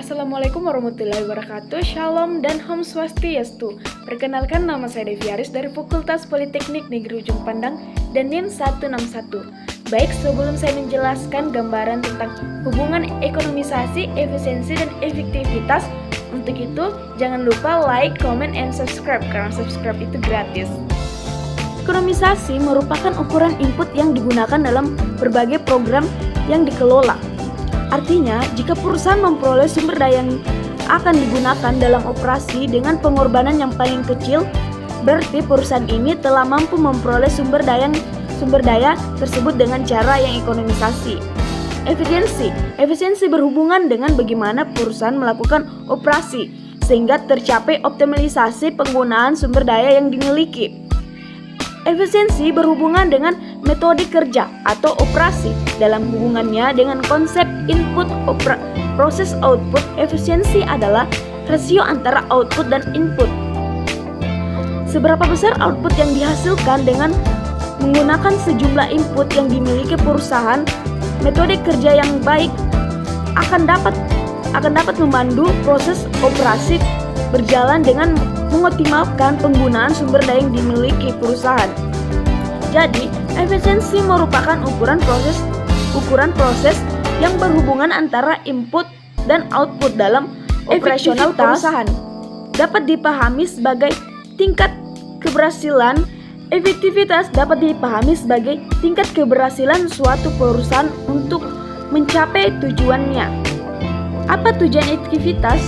Assalamualaikum warahmatullahi wabarakatuh. Shalom dan Om Swastiastu. Perkenalkan, nama saya Devi Aris dari Fakultas Politeknik Negeri Ujung Pandang dan NIM 161. Baik, sebelum saya menjelaskan gambaran tentang hubungan ekonomisasi, efisiensi, dan efektivitas, untuk itu jangan lupa like, comment, and subscribe karena subscribe itu gratis. Ekonomisasi merupakan ukuran input yang digunakan dalam berbagai program yang dikelola. Artinya, jika perusahaan memperoleh sumber daya yang akan digunakan dalam operasi dengan pengorbanan yang paling kecil, berarti perusahaan ini telah mampu memperoleh sumber daya tersebut dengan cara yang ekonomisasi. Efisiensi berhubungan dengan bagaimana perusahaan melakukan operasi sehingga tercapai optimalisasi penggunaan sumber daya yang dimiliki. Efisiensi berhubungan dengan metode kerja atau operasi. Dalam hubungannya dengan konsep input proses output, efisiensi adalah rasio antara output dan input. Seberapa besar output yang dihasilkan dengan menggunakan sejumlah input yang dimiliki perusahaan, metode kerja yang baik akan dapat memandu proses operasi berjalan dengan mengoptimalkan penggunaan sumber daya yang dimiliki perusahaan. Jadi, efisiensi merupakan ukuran proses yang berhubungan antara input dan output dalam operasional perusahaan. Dapat dipahami sebagai tingkat keberhasilan. Efektivitas dapat dipahami sebagai tingkat keberhasilan suatu perusahaan untuk mencapai tujuannya. Apa tujuan efektivitas?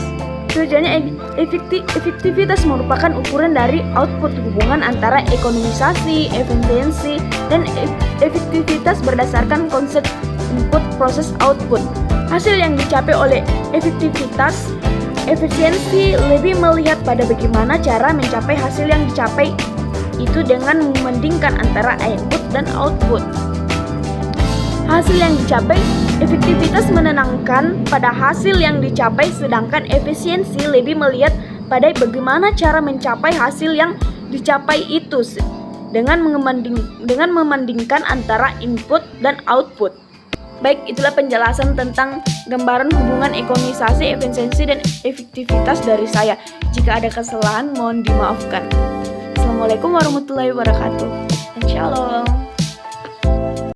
Tujuannya efektivitas merupakan ukuran dari output. Hubungan antara ekonomisasi, efisiensi, dan efektivitas berdasarkan konsep input proses output. Hasil yang dicapai oleh efisiensi lebih melihat pada bagaimana cara mencapai hasil yang dicapai itu dengan membandingkan antara input dan output. Hasil yang dicapai, efektivitas menenangkan pada hasil yang dicapai, sedangkan efisiensi lebih melihat pada bagaimana cara mencapai hasil yang dicapai itu dengan membandingkan antara input dan output. Baik, itulah penjelasan tentang gambaran hubungan ekonomisasi, efisiensi, dan efektivitas dari saya. Jika ada kesalahan, mohon dimaafkan. Assalamualaikum warahmatullahi wabarakatuh. Shalom.